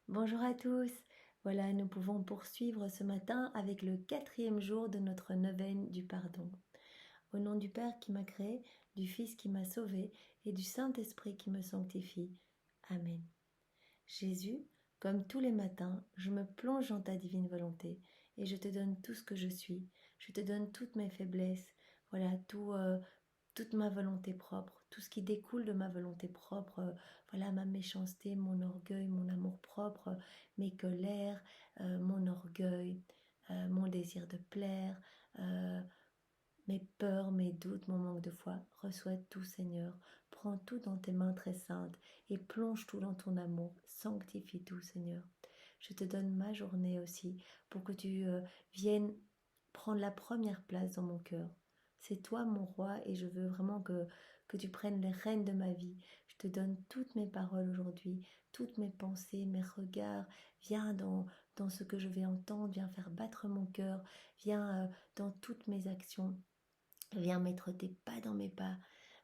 Bonjour à tous. Voilà, nous pouvons poursuivre ce matin avec le 4e jour de notre neuvaine du pardon. Au nom du Père qui m'a créé, du Fils qui m'a sauvé et du Saint-Esprit qui me sanctifie. Amen. Jésus, comme tous les matins, je me plonge dans ta divine volonté et je te donne tout ce que je suis. Je te donne toutes mes faiblesses, voilà, toute ma volonté propre, tout ce qui découle de ma volonté propre, voilà, ma méchanceté, mon orgueil, mon amour-propre, mes colères, mon orgueil, mon désir de plaire, euh, mes peurs, mes doutes, mon manque de foi. Reçois tout, Seigneur. Prends tout dans tes mains très saintes et plonge tout dans ton amour. Sanctifie tout, Seigneur. Je te donne ma journée aussi pour que tu viennes prendre la première place dans mon cœur. C'est toi mon roi et je veux vraiment que tu prennes les rênes de ma vie. Je te donne toutes mes paroles aujourd'hui, toutes mes pensées, mes regards. Viens dans ce que je vais entendre, viens faire battre mon cœur, viens dans toutes mes actions. Viens mettre tes pas dans mes pas.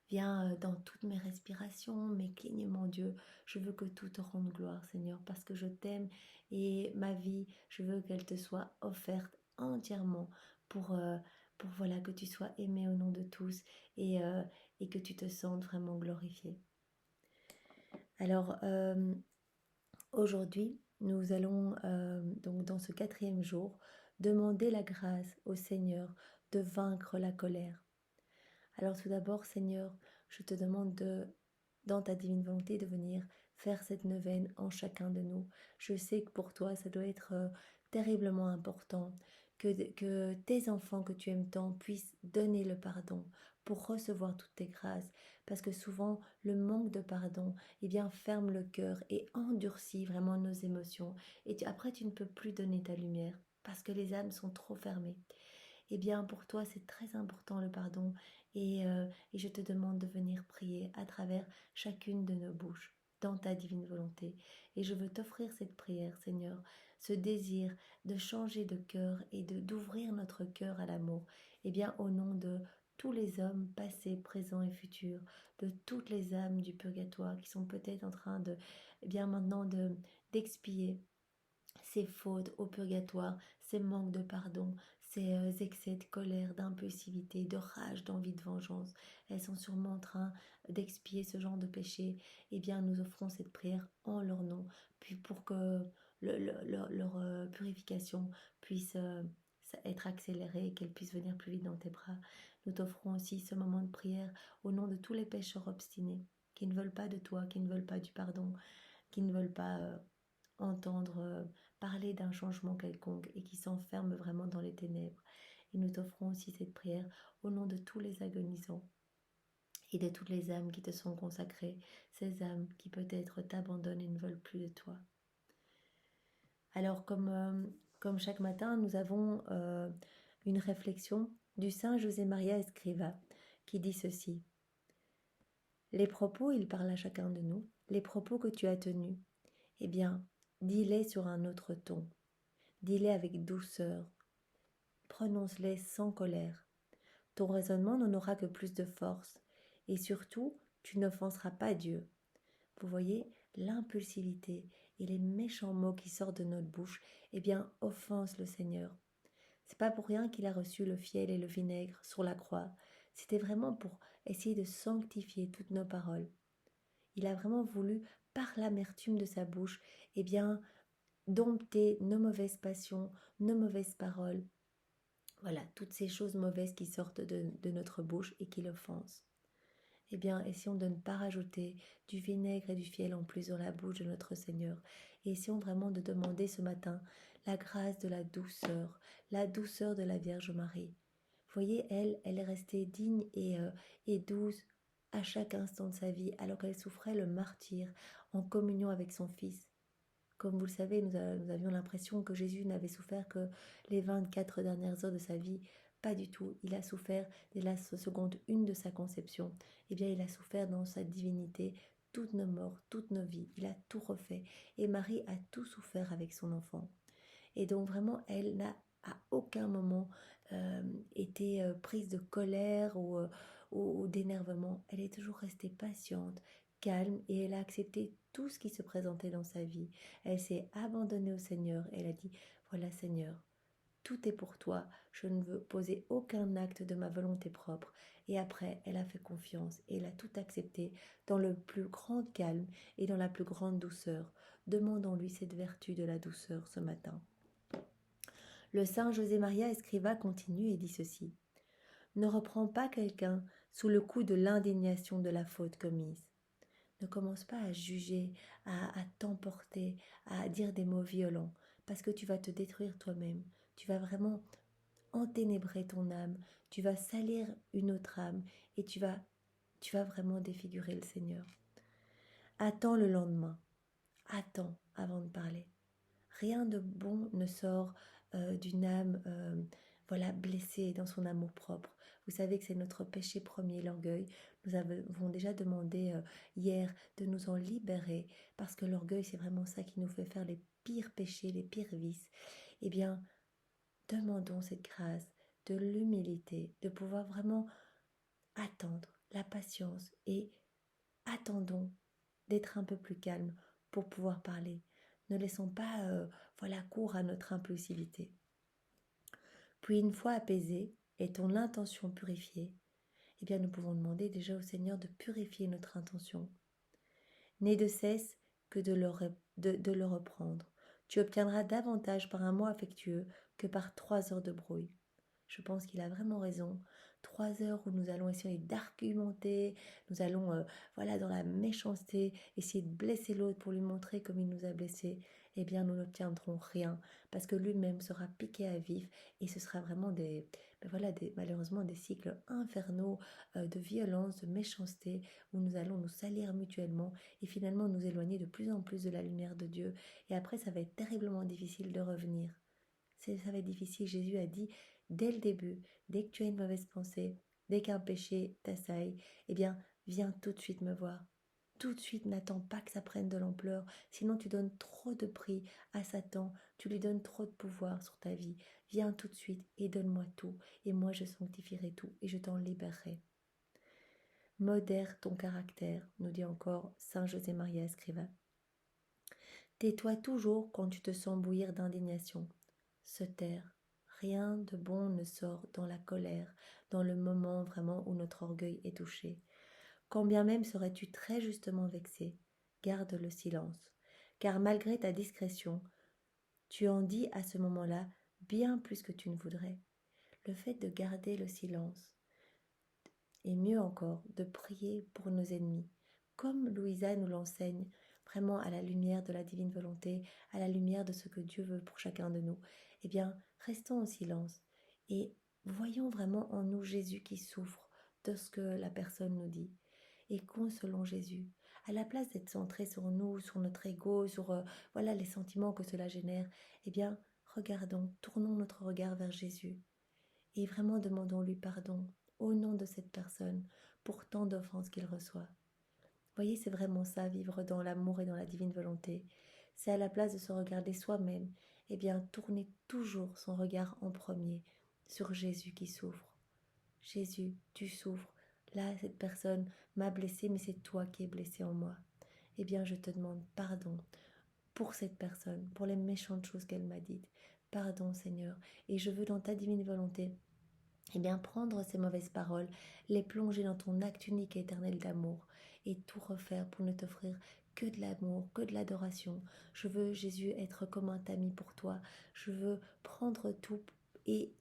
Viens dans toutes mes respirations, mes clignements d'yeux. Je veux que tout te rende gloire, Seigneur, parce que je t'aime et ma vie, je veux qu'elle te soit offerte entièrement pour voilà, que tu sois aimé au nom de tous et que tu te sentes vraiment glorifié. Alors, aujourd'hui, nous allons donc dans ce 4e jour demander la grâce au Seigneur de vaincre la colère. Alors tout d'abord, Seigneur, je te demande dans ta divine volonté, de venir faire cette neuvaine en chacun de nous. Je sais que pour toi, ça doit être terriblement important que tes enfants que tu aimes tant puissent donner le pardon pour recevoir toutes tes grâces. Parce que souvent, le manque de pardon, eh bien, ferme le cœur et endurcit vraiment nos émotions. Et après, tu ne peux plus donner ta lumière parce que les âmes sont trop fermées. Eh bien, pour toi, c'est très important le pardon et je te demande de venir prier à travers chacune de nos bouches dans ta divine volonté. Et je veux t'offrir cette prière, Seigneur, ce désir de changer de cœur et d'ouvrir notre cœur à l'amour. Eh bien, au nom de tous les hommes passés, présents et futurs, de toutes les âmes du purgatoire qui sont peut-être en train de, eh bien maintenant d'expier ces fautes au purgatoire, ces manques de pardon, ces excès de colère, d'impulsivité, de rage, d'envie de vengeance. Elles sont sûrement en train d'expier ce genre de péché. Eh bien, nous offrons cette prière en leur nom, puis pour que leur purification puisse être accélérée et qu'elle puisse venir plus vite dans tes bras. Nous t'offrons aussi ce moment de prière au nom de tous les pécheurs obstinés qui ne veulent pas de toi, qui ne veulent pas du pardon, qui ne veulent pas entendre parler d'un changement quelconque et qui s'enferment vraiment dans les ténèbres. Et nous t'offrons aussi cette prière au nom de tous les agonisants et de toutes les âmes qui te sont consacrées, ces âmes qui peut-être t'abandonnent et ne veulent plus de toi. Alors comme chaque matin, nous avons une réflexion du Saint José Maria Escriva qui dit ceci. Les propos, il parle à chacun de nous, les propos que tu as tenus, eh bien, dis-les sur un autre ton. Dis-les avec douceur, prononce-les sans colère. Ton raisonnement n'en aura que plus de force, et surtout, tu n'offenseras pas Dieu. Vous voyez, l'impulsivité et les méchants mots qui sortent de notre bouche, eh bien, offensent le Seigneur. C'est pas pour rien qu'il a reçu le fiel et le vinaigre sur la croix. C'était vraiment pour essayer de sanctifier toutes nos paroles. Il a vraiment voulu, par l'amertume de sa bouche, eh bien, dompter nos mauvaises passions, nos mauvaises paroles. Voilà, toutes ces choses mauvaises qui sortent de notre bouche et qui l'offensent. Eh bien, essayons de ne pas rajouter du vinaigre et du fiel en plus dans la bouche de notre Seigneur. Et essayons vraiment de demander ce matin la grâce de la douceur de la Vierge Marie. Vous voyez, elle est restée digne et douce à chaque instant de sa vie, alors qu'elle souffrait le martyre en communion avec son Fils. Comme vous le savez, nous avions l'impression que Jésus n'avait souffert que les 24 dernières heures de sa vie. Pas du tout. Il a souffert dès la seconde une de sa conception. Eh bien, il a souffert dans sa divinité toutes nos morts, toutes nos vies. Il a tout refait. Et Marie a tout souffert avec son enfant. Et donc vraiment, elle n'a à aucun moment été prise de colère ou d'énervement. Elle est toujours restée patiente, calme et elle a accepté tout ce qui se présentait dans sa vie. Elle s'est abandonnée au Seigneur. Elle a dit, voilà Seigneur, tout est pour toi, je ne veux poser aucun acte de ma volonté propre. Et après, elle a fait confiance et elle a tout accepté dans le plus grand calme et dans la plus grande douceur. Demandons-lui cette vertu de la douceur ce matin. Le saint José Maria Escriva continue et dit ceci. Ne reprends pas quelqu'un sous le coup de l'indignation de la faute commise. Ne commence pas à juger, à t'emporter, à dire des mots violents, parce que tu vas te détruire toi-même. Tu vas vraiment enténébrer ton âme, tu vas salir une autre âme et tu vas vraiment défigurer le Seigneur. Attends le lendemain, attends avant de parler. Rien de bon ne sort d'une âme blessée dans son amour propre. Vous savez que c'est notre péché premier, l'orgueil. Nous avons déjà demandé hier de nous en libérer parce que l'orgueil, c'est vraiment ça qui nous fait faire les pires péchés, les pires vices. Eh bien, demandons cette grâce de l'humilité, de pouvoir vraiment attendre la patience et attendons d'être un peu plus calme pour pouvoir parler. Ne laissons pas cours à notre impulsivité. Puis une fois apaisé et ton intention purifiée, eh bien nous pouvons demander déjà au Seigneur de purifier notre intention. N'aie de cesse que de le reprendre. Tu obtiendras davantage par un mot affectueux que par 3 heures de brouille. Je pense qu'il a vraiment raison. 3 heures où nous allons essayer d'argumenter, nous allons, dans la méchanceté, essayer de blesser l'autre pour lui montrer comme il nous a blessés, eh bien, nous n'obtiendrons rien parce que lui-même sera piqué à vif et ce sera vraiment malheureusement des cycles infernaux de violence, de méchanceté où nous allons nous salir mutuellement et finalement nous éloigner de plus en plus de la lumière de Dieu. Et après, ça va être terriblement difficile de revenir. Ça va être difficile. Jésus a dit dès le début, dès que tu as une mauvaise pensée, dès qu'un péché t'assaille, eh bien, viens tout de suite me voir. Tout de suite, n'attends pas que ça prenne de l'ampleur, sinon tu donnes trop de prix à Satan, tu lui donnes trop de pouvoir sur ta vie. Viens tout de suite et donne-moi tout, et moi je sanctifierai tout, et je t'en libérerai. Modère ton caractère, nous dit encore Saint José Maria Escriva. Tais-toi toujours quand tu te sens bouillir d'indignation. Se taire. Rien de bon ne sort dans la colère, dans le moment vraiment où notre orgueil est touché. Quand bien même serais-tu très justement vexé, garde le silence, car malgré ta discrétion, tu en dis à ce moment-là bien plus que tu ne voudrais. Le fait de garder le silence, et mieux encore, de prier pour nos ennemis, comme Louisa nous l'enseigne, vraiment à la lumière de la divine volonté, à la lumière de ce que Dieu veut pour chacun de nous, eh bien, restons en silence et voyons vraiment en nous Jésus qui souffre de ce que la personne nous dit et consolons Jésus. À la place d'être centré sur nous, sur notre ego, sur les sentiments que cela génère, eh bien, regardons, tournons notre regard vers Jésus et vraiment demandons-lui pardon au nom de cette personne pour tant d'offenses qu'il reçoit. Voyez, c'est vraiment ça, vivre dans l'amour et dans la divine volonté. C'est à la place de se regarder soi-même, eh bien, tourner toujours son regard en premier sur Jésus qui souffre. Jésus, tu souffres. Là, cette personne m'a blessé, mais c'est toi qui es blessé en moi. Eh bien, je te demande pardon pour cette personne, pour les méchantes choses qu'elle m'a dites. Pardon, Seigneur, et je veux dans ta divine volonté prendre ces mauvaises paroles, les plonger dans ton acte unique et éternel d'amour et tout refaire pour ne t'offrir que de l'amour, que de l'adoration. Je veux, Jésus, être comme un ami pour toi. Je veux prendre tout et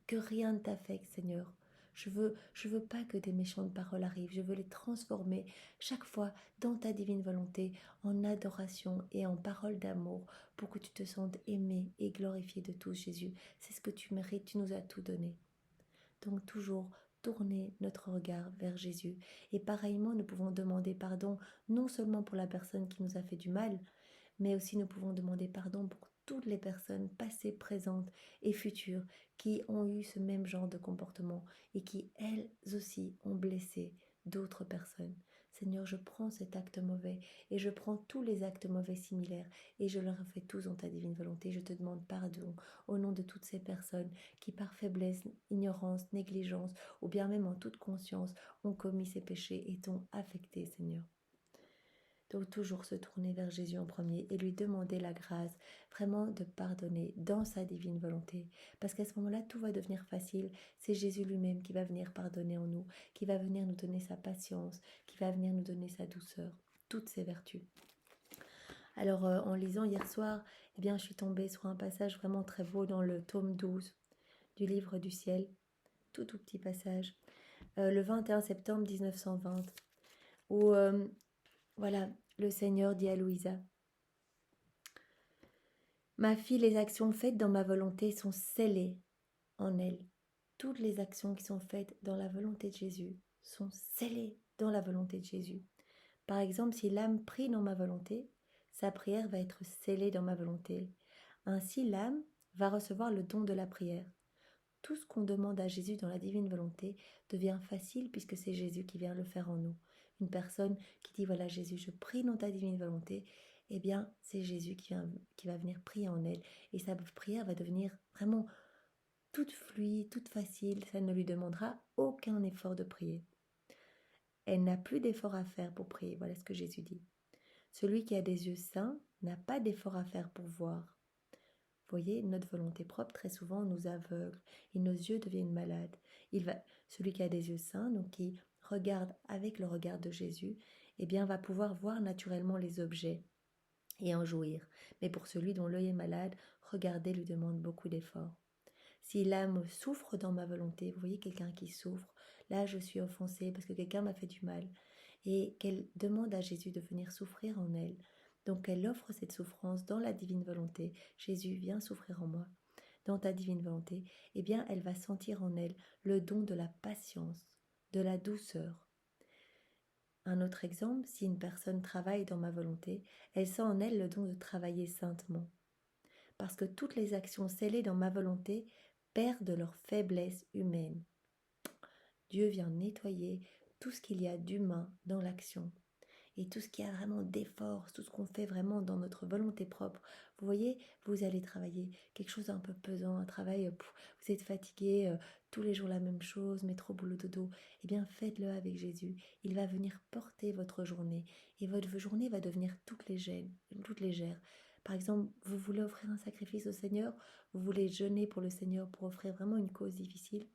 que rien ne t'affecte, Seigneur. Je veux pas que des méchantes paroles arrivent. Je veux les transformer chaque fois dans ta divine volonté en adoration et en paroles d'amour pour que tu te sentes aimé et glorifié de tous, Jésus. C'est ce que tu mérites. Tu nous as tout donné. Donc toujours tourner notre regard vers Jésus. Et pareillement, nous pouvons demander pardon non seulement pour la personne qui nous a fait du mal, mais aussi nous pouvons demander pardon pour toutes les personnes passées, présentes et futures qui ont eu ce même genre de comportement et qui, elles aussi, ont blessé d'autres personnes. Seigneur, je prends cet acte mauvais et je prends tous les actes mauvais similaires et je leur fais tous en ta divine volonté. Je te demande pardon au nom de toutes ces personnes qui, par faiblesse, ignorance, négligence ou bien même en toute conscience, ont commis ces péchés et t'ont affecté, Seigneur. Donc toujours se tourner vers Jésus en premier et lui demander la grâce vraiment de pardonner dans sa divine volonté. Parce qu'à ce moment-là, tout va devenir facile. C'est Jésus lui-même qui va venir pardonner en nous, qui va venir nous donner sa patience, qui va venir nous donner sa douceur, toutes ses vertus. Alors en lisant hier soir, eh bien, je suis tombée sur un passage vraiment très beau dans le tome 12 du livre du ciel, tout petit passage, le 21 septembre 1920, où voilà, le Seigneur dit à Louisa: ma fille, les actions faites dans ma volonté sont scellées en elle. Toutes les actions qui sont faites dans la volonté de Jésus sont scellées dans la volonté de Jésus. Par exemple, si l'âme prie dans ma volonté, sa prière va être scellée dans ma volonté. Ainsi, l'âme va recevoir le don de la prière. Tout ce qu'on demande à Jésus dans la divine volonté devient facile puisque c'est Jésus qui vient le faire en nous. Une personne qui dit: voilà Jésus, je prie dans ta divine volonté, eh bien c'est Jésus qui va venir prier en elle. Et sa prière va devenir vraiment toute fluide, toute facile, ça ne lui demandera aucun effort de prier. Elle n'a plus d'effort à faire pour prier, voilà ce que Jésus dit. Celui qui a des yeux saints n'a pas d'effort à faire pour voir. Vous voyez, notre volonté propre, très souvent, nous aveugle et nos yeux deviennent malades. Celui qui a des yeux saints, donc qui regarde avec le regard de Jésus, eh bien, va pouvoir voir naturellement les objets et en jouir. Mais pour celui dont l'œil est malade, regarder lui demande beaucoup d'efforts. Si l'âme souffre dans ma volonté, vous voyez quelqu'un qui souffre, là je suis offensée parce que quelqu'un m'a fait du mal, et qu'elle demande à Jésus de venir souffrir en elle. Donc elle offre cette souffrance dans la divine volonté. Jésus, viens souffrir en moi, dans ta divine volonté. Eh bien, elle va sentir en elle le don de la patience, de la douceur. Un autre exemple, si une personne travaille dans ma volonté, elle sent en elle le don de travailler saintement. Parce que toutes les actions scellées dans ma volonté perdent leur faiblesse humaine. Dieu vient nettoyer tout ce qu'il y a d'humain dans l'action. Et tout ce qui a vraiment d'effort, tout ce qu'on fait vraiment dans notre volonté propre. Vous voyez, vous allez travailler quelque chose d'un peu pesant, un travail, vous êtes fatigué, tous les jours la même chose, métro, boulot, dodo. Eh bien, faites-le avec Jésus. Il va venir porter votre journée. Et votre journée va devenir toute légère. Par exemple, vous voulez offrir un sacrifice au Seigneur, vous voulez jeûner pour le Seigneur, pour offrir vraiment une cause difficile.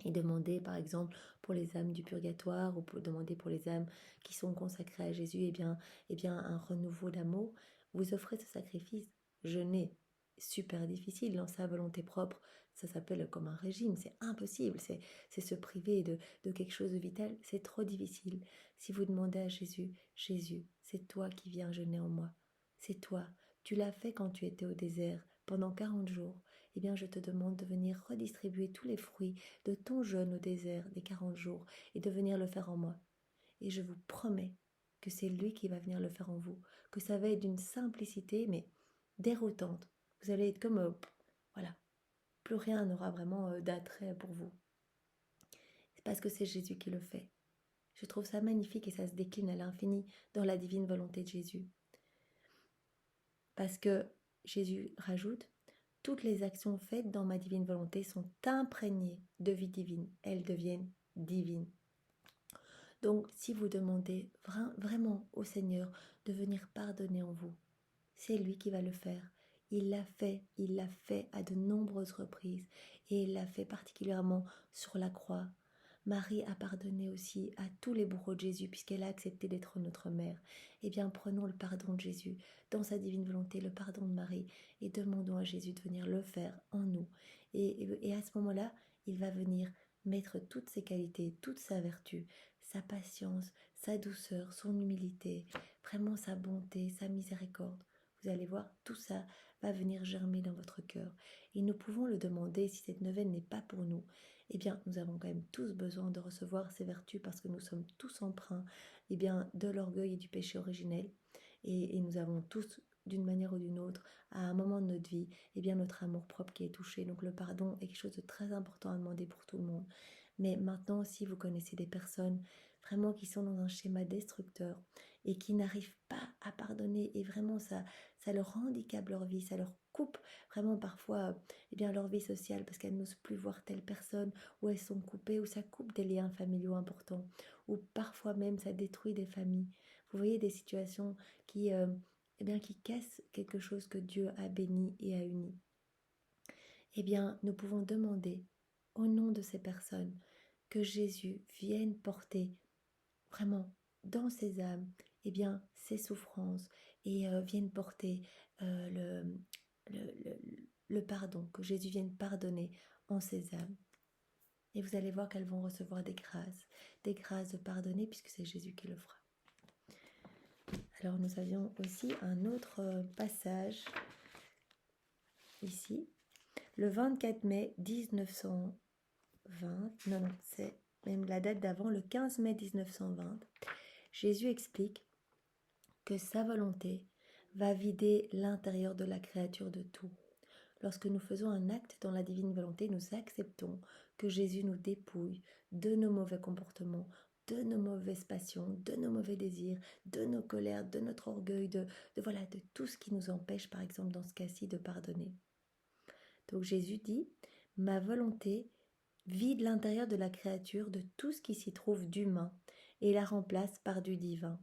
Et demander par exemple pour les âmes du purgatoire ou pour demander pour les âmes qui sont consacrées à Jésus, eh bien un renouveau d'amour. Vous offrez ce sacrifice, jeûner, super difficile dans sa volonté propre, ça s'appelle comme un régime, c'est impossible, c'est se priver de quelque chose de vital, c'est trop difficile. Si vous demandez à Jésus, Jésus, c'est toi qui viens jeûner en moi, c'est toi, tu l'as fait quand tu étais au désert pendant 40 jours, eh bien je te demande de venir redistribuer tous les fruits de ton jeûne au désert des 40 jours et de venir le faire en moi. Et je vous promets que c'est lui qui va venir le faire en vous, que ça va être d'une simplicité mais déroutante. Vous allez être comme, voilà, plus rien n'aura vraiment d'attrait pour vous. C'est parce que c'est Jésus qui le fait. Je trouve ça magnifique et ça se décline à l'infini dans la divine volonté de Jésus. Parce que Jésus rajoute: toutes les actions faites dans ma divine volonté sont imprégnées de vie divine. Elles deviennent divines. Donc, si vous demandez vraiment au Seigneur de venir pardonner en vous, c'est lui qui va le faire. Il l'a fait à de nombreuses reprises et il l'a fait particulièrement sur la croix. Marie a pardonné aussi à tous les bourreaux de Jésus puisqu'elle a accepté d'être notre mère. Eh bien, prenons le pardon de Jésus dans sa divine volonté, le pardon de Marie, et demandons à Jésus de venir le faire en nous. Et à ce moment-là, il va venir mettre toutes ses qualités, toute sa vertu, sa patience, sa douceur, son humilité, vraiment sa bonté, sa miséricorde. Vous allez voir, tout ça va venir germer dans votre cœur. Et nous pouvons le demander si cette neuvaine n'est pas pour nous. Eh bien, nous avons quand même tous besoin de recevoir ces vertus parce que nous sommes tous empreints de l'orgueil et du péché originel. Et nous avons tous, d'une manière ou d'une autre, à un moment de notre vie, notre amour propre qui est touché. Donc le pardon est quelque chose de très important à demander pour tout le monde. Mais maintenant, si vous connaissez des personnes vraiment qui sont dans un schéma destructeur et qui n'arrivent pas à pardonner et vraiment ça leur handicape leur vie, ça leur coupe vraiment parfois leur vie sociale parce qu'elles n'osent plus voir telle personne ou elles sont coupées ou ça coupe des liens familiaux importants ou parfois même ça détruit des familles. vous voyez des situations qui, eh bien, qui cassent quelque chose que Dieu a béni et a uni. Eh bien, nous pouvons demander au nom de ces personnes que Jésus vienne porter vraiment dans ces âmes, eh bien, ces souffrances et vienne porter le, le pardon, que Jésus vienne pardonner en ces âmes. Et vous allez voir qu'elles vont recevoir des grâces de pardonner puisque c'est Jésus qui le fera. Alors nous avions aussi un autre passage ici, le 24 mai 1920, non, c'est même la date d'avant, le 15 mai 1920, Jésus explique que sa volonté va vider l'intérieur de la créature de tout. Lorsque nous faisons un acte dans la divine volonté, nous acceptons que Jésus nous dépouille de nos mauvais comportements, de nos mauvaises passions, de nos mauvais désirs, de nos colères, de notre orgueil, de tout ce qui nous empêche, par exemple dans ce cas-ci, de pardonner. Donc Jésus dit, ma volonté vide l'intérieur de la créature de tout ce qui s'y trouve d'humain et la remplace par du divin.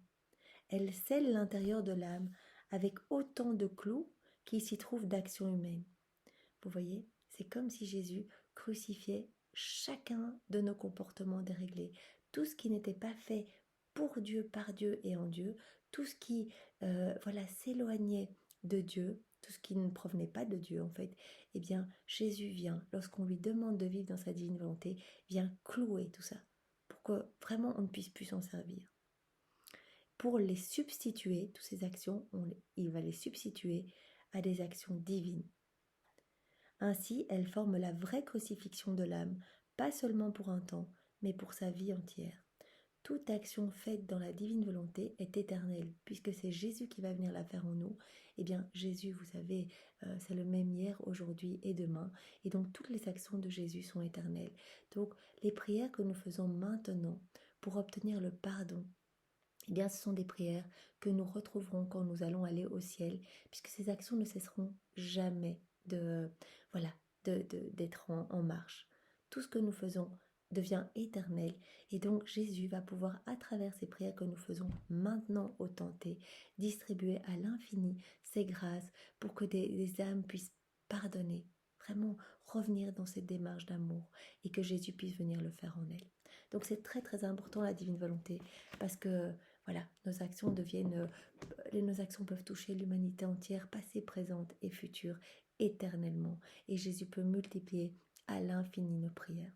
Elle scelle l'intérieur de l'âme avec autant de clous qu'il s'y trouve d'action humaine. Vous voyez, c'est comme si Jésus crucifiait chacun de nos comportements déréglés. Tout ce qui n'était pas fait pour Dieu, par Dieu et en Dieu, tout ce qui s'éloignait de Dieu, tout ce qui ne provenait pas de Dieu en fait, eh bien Jésus vient, lorsqu'on lui demande de vivre dans sa divine volonté, vient clouer tout ça, pour que vraiment on ne puisse plus s'en servir. Pour les substituer, toutes ces actions, il va les substituer à des actions divines. Ainsi, elles forment la vraie crucifixion de l'âme, pas seulement pour un temps, mais pour sa vie entière. Toute action faite dans la divine volonté est éternelle, puisque c'est Jésus qui va venir la faire en nous. Eh bien, Jésus, vous savez, c'est le même hier, aujourd'hui et demain. Et donc, toutes les actions de Jésus sont éternelles. Donc, les prières que nous faisons maintenant pour obtenir le pardon, eh bien, ce sont des prières que nous retrouverons quand nous allons aller au ciel, puisque ces actions ne cesseront jamais d'être en marche. Tout ce que nous faisons devient éternel, et donc Jésus va pouvoir, à travers ces prières que nous faisons maintenant au tenté, distribuer à l'infini ses grâces pour que des âmes puissent pardonner, vraiment revenir dans cette démarche d'amour, et que Jésus puisse venir le faire en elles. Donc c'est très très important la divine volonté, parce que voilà, nos actions peuvent toucher l'humanité entière, passée, présente et future, éternellement. Et Jésus peut multiplier à l'infini nos prières.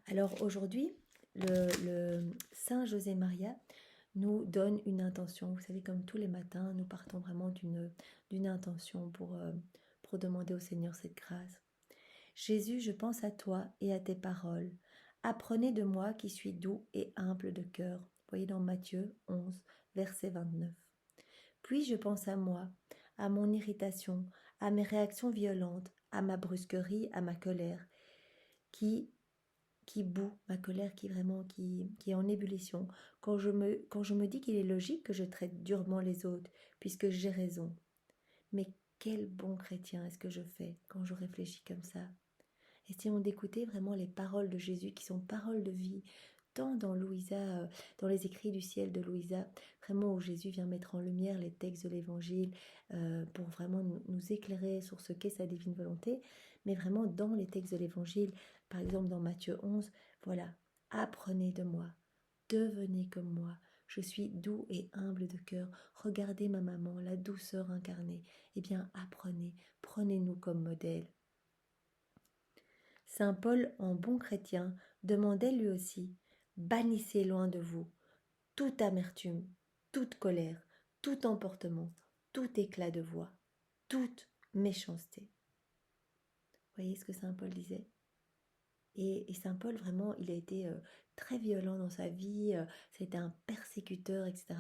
Alors aujourd'hui, le Saint José Maria nous donne une intention. Vous savez, comme tous les matins, nous partons vraiment d'une intention pour demander au Seigneur cette grâce. Jésus, je pense à toi et à tes paroles. Apprenez de moi qui suis doux et humble de cœur. Vous voyez dans Matthieu 11, verset 29. Puis je pense à moi, à mon irritation, à mes réactions violentes, à ma brusquerie, à ma colère, qui bout, ma colère qui est en ébullition, quand je me dis qu'il est logique que je traite durement les autres, puisque j'ai raison. Mais quel bon chrétien est-ce que je fais quand je réfléchis comme ça? Essayons d'écouter vraiment les paroles de Jésus qui sont paroles de vie, tant dans Louisa, dans les écrits du ciel de Louisa, vraiment où Jésus vient mettre en lumière les textes de l'Évangile pour vraiment nous éclairer sur ce qu'est sa divine volonté, mais vraiment dans les textes de l'Évangile, par exemple dans Matthieu 11, voilà, apprenez de moi, devenez comme moi. Je suis doux et humble de cœur. Regardez ma maman, la douceur incarnée. Eh bien, apprenez, prenez-nous comme modèle. Saint Paul, en bon chrétien, demandait lui aussi « Bannissez loin de vous toute amertume, toute colère, tout emportement, tout éclat de voix, toute méchanceté. » Vous voyez ce que Saint Paul disait ? Et Saint Paul, vraiment, il a été très violent dans sa vie, c'était un persécuteur, etc.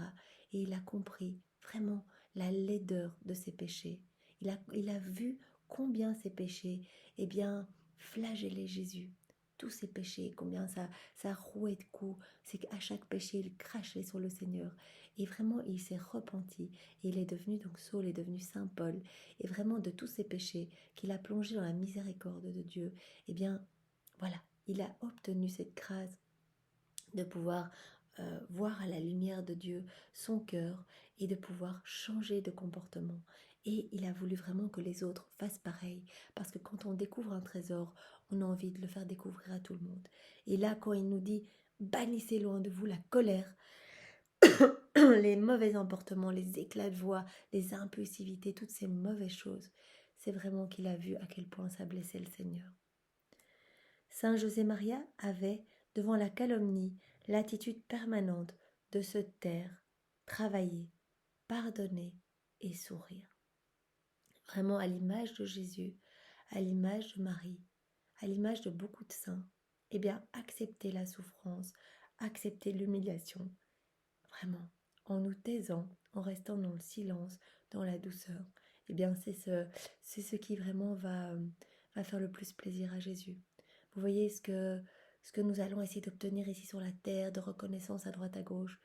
Et il a compris vraiment la laideur de ses péchés. Il a vu combien ses péchés, eh bien, flagellaient Jésus. Tous ses péchés, combien ça rouait de coups, c'est qu'à chaque péché, il crachait sur le Seigneur. Et vraiment, il s'est repenti. Et il est devenu, donc Saul est devenu Saint Paul. Et vraiment, de tous ses péchés qu'il a plongé dans la miséricorde de Dieu, eh bien, voilà, il a obtenu cette grâce de pouvoir voir à la lumière de Dieu son cœur et de pouvoir changer de comportement. Et il a voulu vraiment que les autres fassent pareil, parce que quand on découvre un trésor, on a envie de le faire découvrir à tout le monde. Et là, quand il nous dit « bannissez loin de vous la colère », les mauvais emportements, les éclats de voix, les impulsivités, toutes ces mauvaises choses, c'est vraiment qu'il a vu à quel point ça blessait le Seigneur. Saint José Maria avait, devant la calomnie, l'attitude permanente de se taire, travailler, pardonner et sourire. Vraiment à l'image de Jésus, à l'image de Marie, à l'image de beaucoup de saints, eh bien, accepter la souffrance, accepter l'humiliation, vraiment, en nous taisant, en restant dans le silence, dans la douceur, eh bien, c'est ce qui vraiment va faire le plus plaisir à Jésus. Vous voyez ce que nous allons essayer d'obtenir ici sur la terre, de reconnaissance à droite à gauche,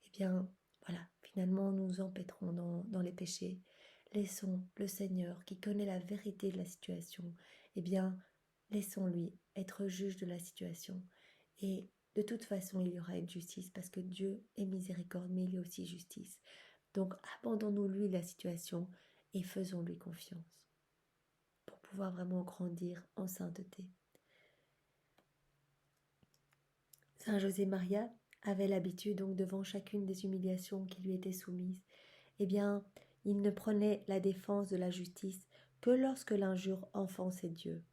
eh bien, voilà, finalement, nous nous empêtrons dans les péchés. Laissons le Seigneur, qui connaît la vérité de la situation, eh bien, laissons-lui être juge de la situation. Et de toute façon, il y aura une justice, parce que Dieu est miséricorde, mais il est aussi justice. Donc, abandonnons-lui la situation et faisons-lui confiance pour pouvoir vraiment grandir en sainteté. Saint José Maria avait l'habitude, donc devant chacune des humiliations qui lui étaient soumises, eh bien, il ne prenait la défense de la justice que lorsque l'injure offensait Dieu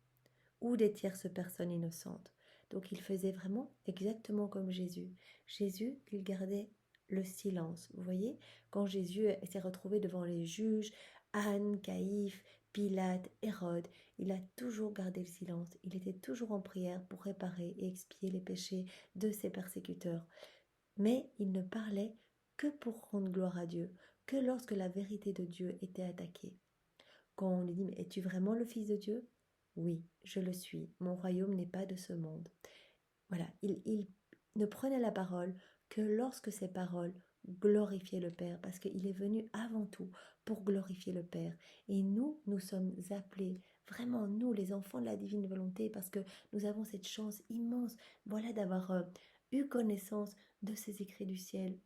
ou des tierces personnes innocentes. Donc il faisait vraiment exactement comme Jésus. Jésus, il gardait le silence. Vous voyez, quand Jésus s'est retrouvé devant les juges, Anne, Caïphe, Pilate, Hérode, il a toujours gardé le silence. Il était toujours en prière pour réparer et expier les péchés de ses persécuteurs. Mais il ne parlait que pour rendre gloire à Dieu, que lorsque la vérité de Dieu était attaquée. Quand on lui dit « Mais es-tu vraiment le Fils de Dieu ?» Oui, je le suis. Mon royaume n'est pas de ce monde. Voilà, il ne prenait la parole que lorsque ses paroles glorifiaient le Père, parce qu'il est venu avant tout pour glorifier le Père. Et nous sommes appelés, vraiment nous, les enfants de la divine volonté, parce que nous avons cette chance immense, voilà, d'avoir eu connaissance de ces écrits du ciel,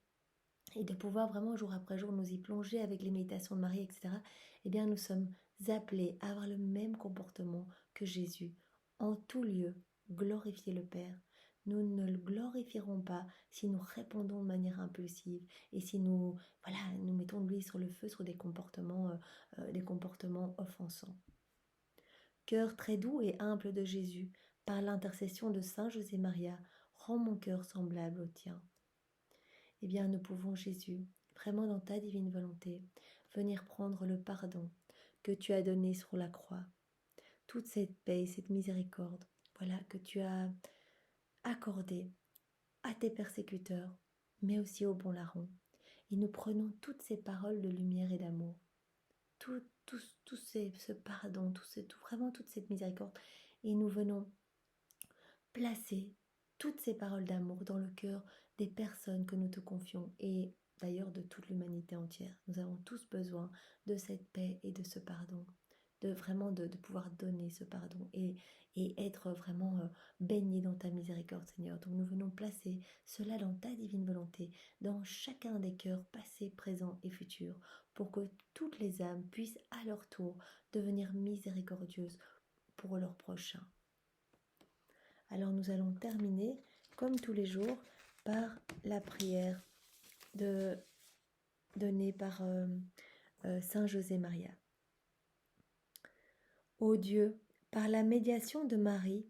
et de pouvoir vraiment jour après jour nous y plonger avec les méditations de Marie, etc., eh bien nous sommes appelés à avoir le même comportement que Jésus. En tout lieu, glorifier le Père. Nous ne le glorifierons pas si nous répondons de manière impulsive et si nous mettons de l'huile sur le feu sur des comportements offensants. Cœur très doux et humble de Jésus, par l'intercession de Saint José Maria, rends mon cœur semblable au tien. Eh bien, nous pouvons, Jésus, vraiment dans ta divine volonté, venir prendre le pardon que tu as donné sur la croix, toute cette paix, cette miséricorde, voilà, que tu as accordée à tes persécuteurs, mais aussi au bon larron. Et nous prenons toutes ces paroles de lumière et d'amour, ce pardon, vraiment toute cette miséricorde, et nous venons placer toutes ces paroles d'amour dans le cœur des personnes que nous te confions et d'ailleurs de toute l'humanité entière. Nous avons tous besoin de cette paix et de ce pardon, de pouvoir donner ce pardon et être vraiment baigné dans ta miséricorde, Seigneur. Donc nous venons placer cela dans ta divine volonté, dans chacun des cœurs passés, présents et futurs, pour que toutes les âmes puissent à leur tour devenir miséricordieuses pour leurs prochains. Alors nous allons terminer, comme tous les jours, par la prière donnée par Saint José Maria. Ô Dieu, par la médiation de Marie,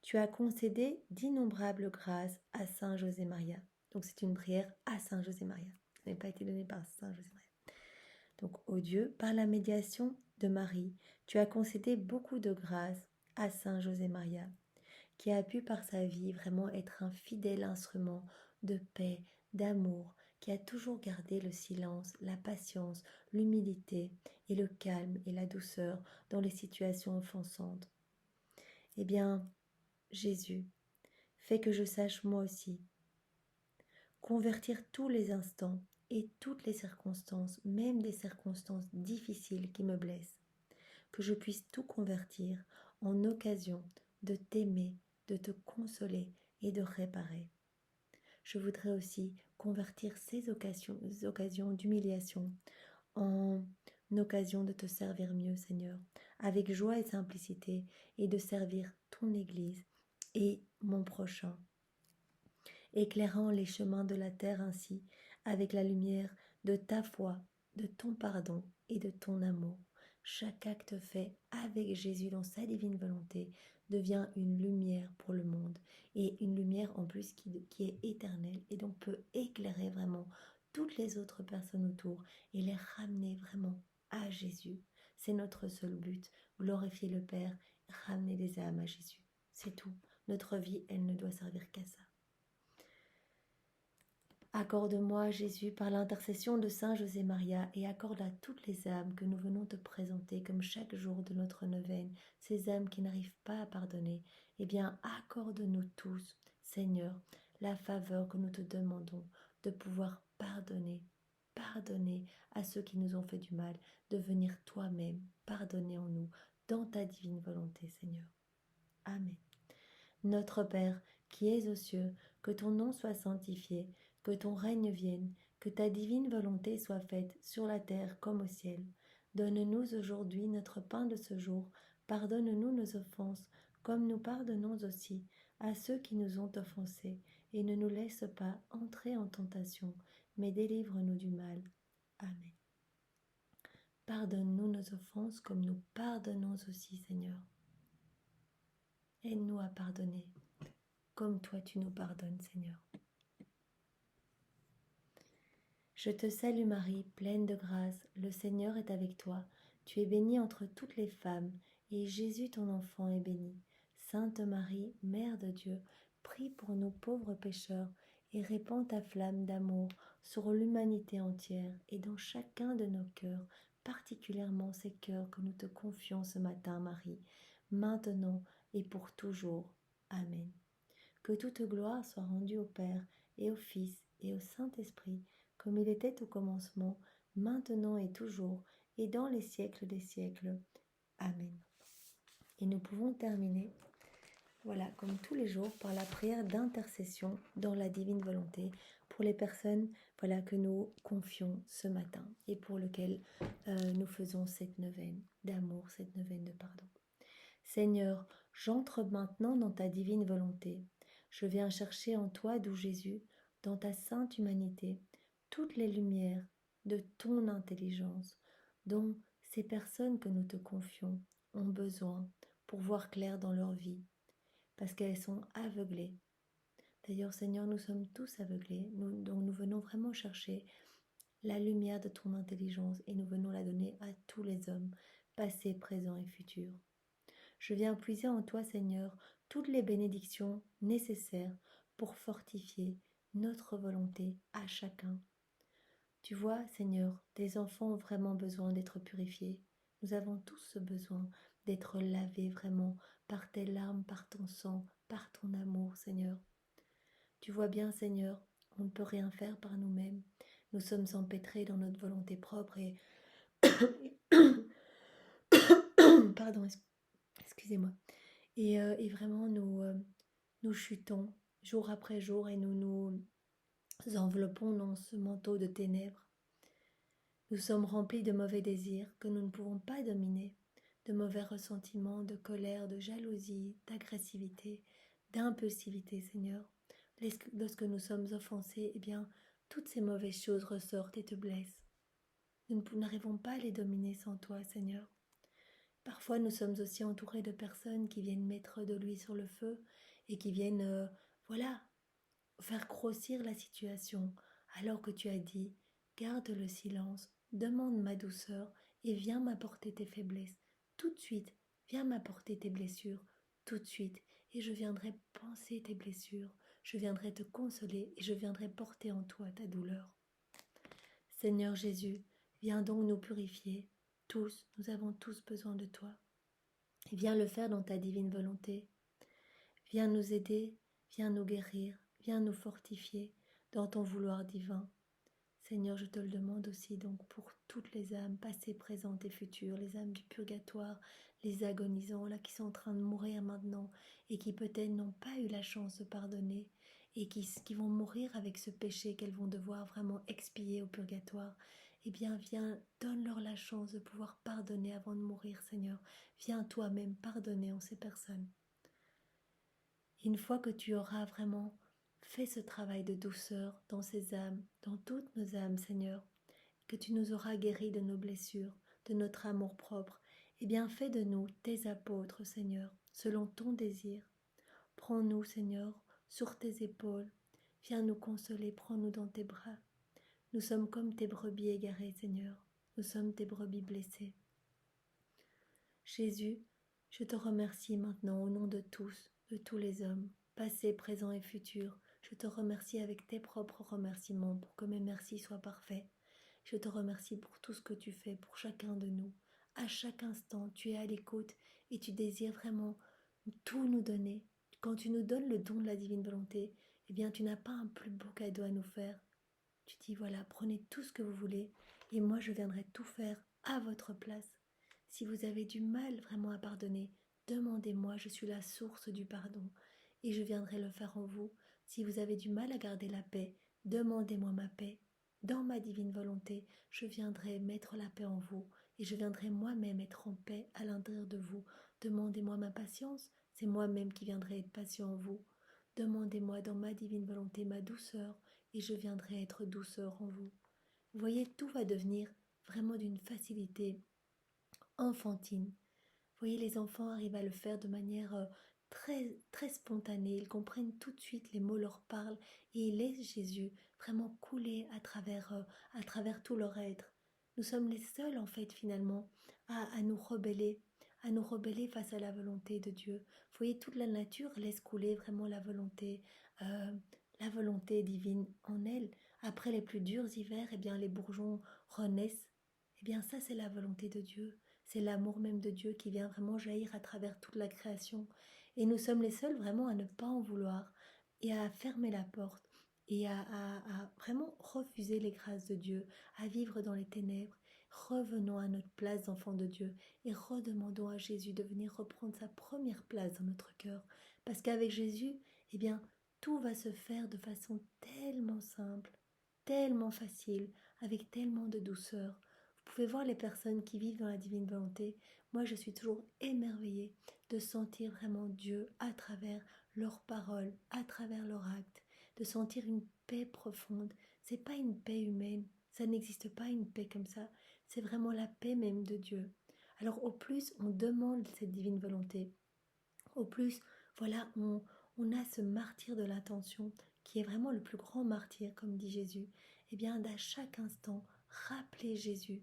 tu as concédé d'innombrables grâces à Saint José Maria. Donc c'est une prière à Saint José Maria. Ça n'a pas été donné par Saint José Maria. Donc, ô Dieu, par la médiation de Marie, tu as concédé beaucoup de grâces à Saint José Maria, qui a pu par sa vie vraiment être un fidèle instrument de paix, d'amour, qui a toujours gardé le silence, la patience, l'humilité et le calme et la douceur dans les situations offensantes. Eh bien, Jésus, fais que je sache moi aussi convertir tous les instants et toutes les circonstances, même des circonstances difficiles qui me blessent, que je puisse tout convertir en occasion de t'aimer, de te consoler et de réparer. je voudrais aussi convertir ces occasions d'humiliation en occasion de te servir mieux, Seigneur, avec joie et simplicité, et de servir ton Église et mon prochain, éclairant les chemins de la terre ainsi, avec la lumière de ta foi, de ton pardon et de ton amour. Chaque acte fait avec Jésus dans sa divine volonté devient une lumière pour le monde, et une lumière en plus qui est éternelle, et donc peut éclairer vraiment toutes les autres personnes autour et les ramener vraiment à Jésus. C'est notre seul but, glorifier le Père, ramener les âmes à Jésus. C'est tout. Notre vie, elle ne doit servir qu'à ça. Accorde-moi, Jésus, par l'intercession de Saint José Maria, et accorde à toutes les âmes que nous venons te présenter comme chaque jour de notre neuvaine, ces âmes qui n'arrivent pas à pardonner, eh bien, accorde-nous tous, Seigneur, la faveur que nous te demandons de pouvoir pardonner. Pardonner à ceux qui nous ont fait du mal, de venir toi-même pardonner en nous, dans ta divine volonté, Seigneur. Amen. Notre Père, qui es aux cieux, que ton nom soit sanctifié, que ton règne vienne, que ta divine volonté soit faite sur la terre comme au ciel. Donne-nous aujourd'hui notre pain de ce jour. Pardonne-nous nos offenses, comme nous pardonnons aussi à ceux qui nous ont offensés. Et ne nous laisse pas entrer en tentation, mais délivre-nous du mal. Amen. Pardonne-nous nos offenses, comme nous pardonnons aussi, Seigneur. Aide-nous à pardonner, comme toi tu nous pardonnes, Seigneur. Je te salue Marie, pleine de grâce, le Seigneur est avec toi. Tu es bénie entre toutes les femmes, et Jésus ton enfant est béni. Sainte Marie, Mère de Dieu, prie pour nous pauvres pécheurs, et répands ta flamme d'amour sur l'humanité entière et dans chacun de nos cœurs, particulièrement ces cœurs que nous te confions ce matin, Marie, maintenant et pour toujours. Amen. Que toute gloire soit rendue au Père et au Fils et au Saint-Esprit, comme il était au commencement, maintenant et toujours, et dans les siècles des siècles. Amen. Et nous pouvons terminer, voilà, comme tous les jours, par la prière d'intercession dans la divine volonté pour les personnes, voilà, que nous confions ce matin et pour lesquelles nous faisons cette neuvaine d'amour, cette neuvaine de pardon. Seigneur, j'entre maintenant dans ta divine volonté. Je viens chercher en toi, doux Jésus, dans ta sainte humanité, toutes les lumières de ton intelligence, dont ces personnes que nous te confions ont besoin pour voir clair dans leur vie, parce qu'elles sont aveuglées. D'ailleurs, Seigneur, nous sommes tous aveuglés, donc nous venons vraiment chercher la lumière de ton intelligence et nous venons la donner à tous les hommes, passés, présents et futurs. Je viens puiser en toi, Seigneur, toutes les bénédictions nécessaires pour fortifier notre volonté à chacun. Tu vois, Seigneur, tes enfants ont vraiment besoin d'être purifiés. Nous avons tous ce besoin d'être lavés vraiment par tes larmes, par ton sang, par ton amour, Seigneur. Tu vois bien, Seigneur, on ne peut rien faire par nous-mêmes. Nous sommes empêtrés dans notre volonté propre et... Pardon, excusez-moi. Et vraiment, nous chutons jour après jour et nous nous enveloppons dans ce manteau de ténèbres. Nous sommes remplis de mauvais désirs que nous ne pouvons pas dominer, de mauvais ressentiments, de colère, de jalousie, d'agressivité, d'impulsivité, Seigneur. Lorsque nous sommes offensés, eh bien, toutes ces mauvaises choses ressortent et te blessent. Nous n'arrivons pas à les dominer sans toi, Seigneur. Parfois, nous sommes aussi entourés de personnes qui viennent mettre de l'huile sur le feu et qui viennent, faire grossir la situation, alors que tu as dit, garde le silence, demande ma douceur et viens m'apporter tes faiblesses. Tout de suite, viens m'apporter tes blessures, tout de suite, et je viendrai panser tes blessures, je viendrai te consoler et je viendrai porter en toi ta douleur. Seigneur Jésus, viens donc nous purifier, tous, nous avons tous besoin de toi. Et viens le faire dans ta divine volonté. Viens nous aider, viens nous guérir, viens nous fortifier dans ton vouloir divin. Seigneur, je te le demande aussi donc pour toutes les âmes passées, présentes et futures, les âmes du purgatoire, les agonisants là qui sont en train de mourir maintenant et qui peut-être n'ont pas eu la chance de pardonner. et qui vont mourir avec ce péché qu'elles vont devoir vraiment expier au purgatoire. Eh bien, viens, donne-leur la chance de pouvoir pardonner avant de mourir, Seigneur. Viens toi-même pardonner en ces personnes. Une fois que tu auras vraiment fait ce travail de douceur dans ces âmes, dans toutes nos âmes, Seigneur, que tu nous auras guéris de nos blessures, de notre amour-propre, eh bien fais de nous tes apôtres, Seigneur, selon ton désir. Prends-nous, Seigneur, sur tes épaules. Viens nous consoler, prends-nous dans tes bras. Nous sommes comme tes brebis égarées, Seigneur. Nous sommes tes brebis blessées. Jésus, je te remercie maintenant au nom de tous les hommes, passés, présents et futurs. Je te remercie avec tes propres remerciements pour que mes merci soient parfaits. Je te remercie pour tout ce que tu fais pour chacun de nous. À chaque instant, tu es à l'écoute et tu désires vraiment tout nous donner. Quand tu nous donnes le don de la divine volonté, eh bien tu n'as pas un plus beau cadeau à nous faire. Tu dis voilà, prenez tout ce que vous voulez et moi je viendrai tout faire à votre place. Si vous avez du mal vraiment à pardonner, demandez-moi, je suis la source du pardon et je viendrai le faire en vous. Si vous avez du mal à garder la paix, demandez-moi ma paix. Dans ma divine volonté, je viendrai mettre la paix en vous et je viendrai moi-même être en paix à l'intérieur de vous. Demandez-moi ma patience, c'est moi-même qui viendrai être patient en vous. Demandez-moi dans ma divine volonté ma douceur et je viendrai être douceur en vous. Vous voyez, tout va devenir vraiment d'une facilité enfantine. Vous voyez, les enfants arrivent à le faire de manière très, très spontanée. Ils comprennent tout de suite, les mots leur parlent et ils laissent Jésus vraiment couler à travers tout leur être. Nous sommes les seuls, en fait, finalement, à nous rebeller face à la volonté de Dieu. Vous voyez, toute la nature laisse couler vraiment euh, la volonté divine en elle. Après les plus durs hivers, eh bien, les bourgeons renaissent. Eh bien, ça, c'est la volonté de Dieu. C'est l'amour même de Dieu qui vient vraiment jaillir à travers toute la création. Et nous sommes les seuls vraiment à ne pas en vouloir et à fermer la porte et à vraiment refuser les grâces de Dieu, à vivre dans les ténèbres. Revenons à notre place d'enfant de Dieu et redemandons à Jésus de venir reprendre sa première place dans notre cœur. Parce qu'avec Jésus, eh bien, tout va se faire de façon tellement simple, tellement facile, avec tellement de douceur. Vous pouvez voir les personnes qui vivent dans la divine volonté. Moi, je suis toujours émerveillée de sentir vraiment Dieu à travers leurs paroles, à travers leurs actes, de sentir une paix profonde. C'est pas une paix humaine, ça n'existe pas une paix comme ça. C'est vraiment la paix même de Dieu. Alors au plus on demande cette divine volonté, au plus voilà on a ce martyr de l'attention qui est vraiment le plus grand martyr, comme dit Jésus. Eh bien, à chaque instant, rappeler Jésus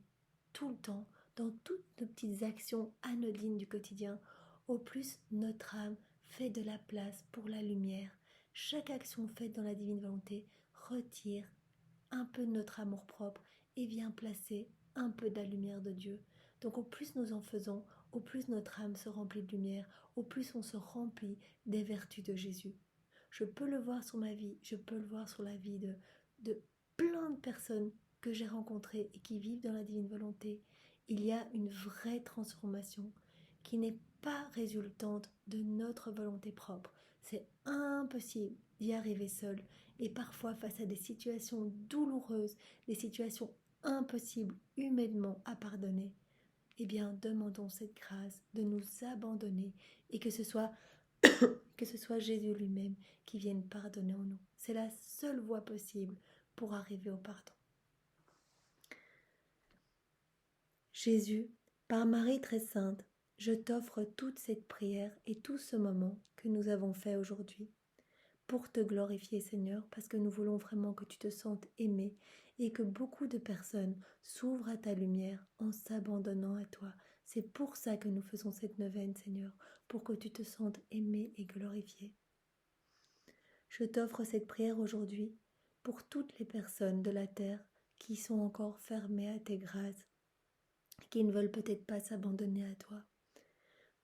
tout le temps, dans toutes nos petites actions anodines du quotidien, au plus notre âme fait de la place pour la lumière. Chaque action faite dans la divine volonté retire un peu de notre amour-propre et vient placer un peu de la lumière de Dieu. Donc au plus nous en faisons, au plus notre âme se remplit de lumière, au plus on se remplit des vertus de Jésus. Je peux le voir sur ma vie, je peux le voir sur la vie de plein de personnes que j'ai rencontrées et qui vivent dans la divine volonté. Il y a une vraie transformation qui n'est pas résultante de notre volonté propre. C'est impossible d'y arriver seul. Et parfois, face à des situations douloureuses, des situations impossibles humainement à pardonner, eh bien, demandons cette grâce de nous abandonner et que ce soit Jésus lui-même qui vienne pardonner en nous. C'est la seule voie possible pour arriver au pardon. Jésus, par Marie très sainte, je t'offre toute cette prière et tout ce moment que nous avons fait aujourd'hui pour te glorifier, Seigneur, parce que nous voulons vraiment que tu te sentes aimé et que beaucoup de personnes s'ouvrent à ta lumière en s'abandonnant à toi. C'est pour ça que nous faisons cette neuvaine, Seigneur, pour que tu te sentes aimé et glorifié. Je t'offre cette prière aujourd'hui pour toutes les personnes de la terre qui sont encore fermées à tes grâces, qui ne veulent peut-être pas s'abandonner à toi.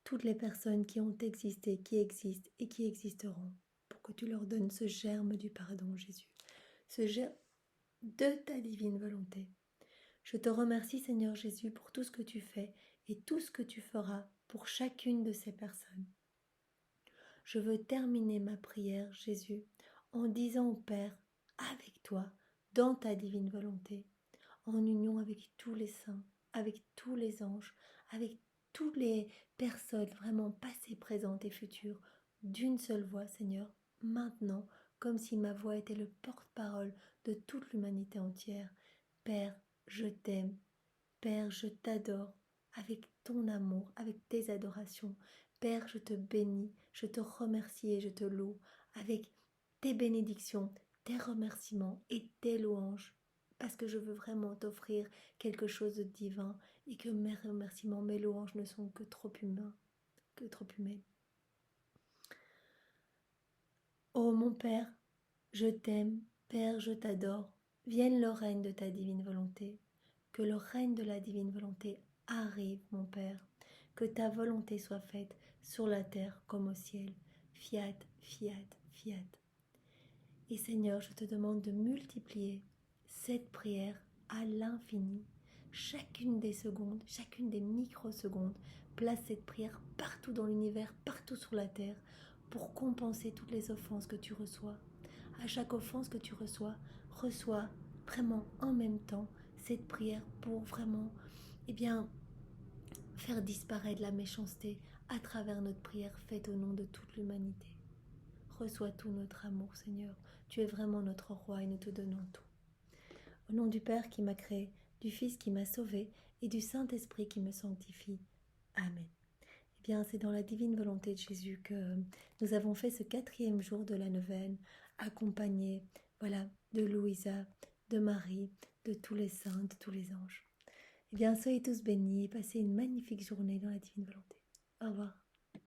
Toutes les personnes qui ont existé, qui existent et qui existeront, pour que tu leur donnes ce germe du pardon, Jésus, ce germe de ta divine volonté. Je te remercie, Seigneur Jésus, pour tout ce que tu fais et tout ce que tu feras pour chacune de ces personnes. Je veux terminer ma prière, Jésus, en disant au Père, avec toi, dans ta divine volonté, en union avec tous les saints, avec tous les anges, avec toutes les personnes vraiment passées, présentes et futures, d'une seule voix, Seigneur, maintenant, comme si ma voix était le porte-parole de toute l'humanité entière. Père, je t'aime. Père, je t'adore avec ton amour, avec tes adorations. Père, je te bénis, je te remercie et je te loue avec tes bénédictions, tes remerciements et tes louanges. Parce que je veux vraiment t'offrir quelque chose de divin et que mes remerciements, mes louanges ne sont que trop humains, que trop humains. Ô mon Père, je t'aime, Père, je t'adore. Vienne le règne de ta divine volonté. Que le règne de la divine volonté arrive, mon Père. Que ta volonté soit faite sur la terre comme au ciel. Fiat, fiat, fiat. Et Seigneur, je te demande de multiplier cette prière à l'infini. Chacune des secondes, chacune des microsecondes, place cette prière partout dans l'univers, partout sur la terre, pour compenser toutes les offenses que tu reçois. À chaque offense que tu reçois vraiment en même temps cette prière pour vraiment, faire disparaître la méchanceté à travers notre prière faite au nom de toute l'humanité. Reçois tout notre amour, Seigneur. Tu es vraiment notre roi et nous te donnons tout. Au nom du Père qui m'a créé, du Fils qui m'a sauvé et du Saint-Esprit qui me sanctifie. Amen. Eh bien, c'est dans la divine volonté de Jésus que nous avons fait ce 4e jour de la neuvaine, accompagné, de Louisa, de Marie, de tous les saints, de tous les anges. Eh bien, soyez tous bénis et passez une magnifique journée dans la divine volonté. Au revoir.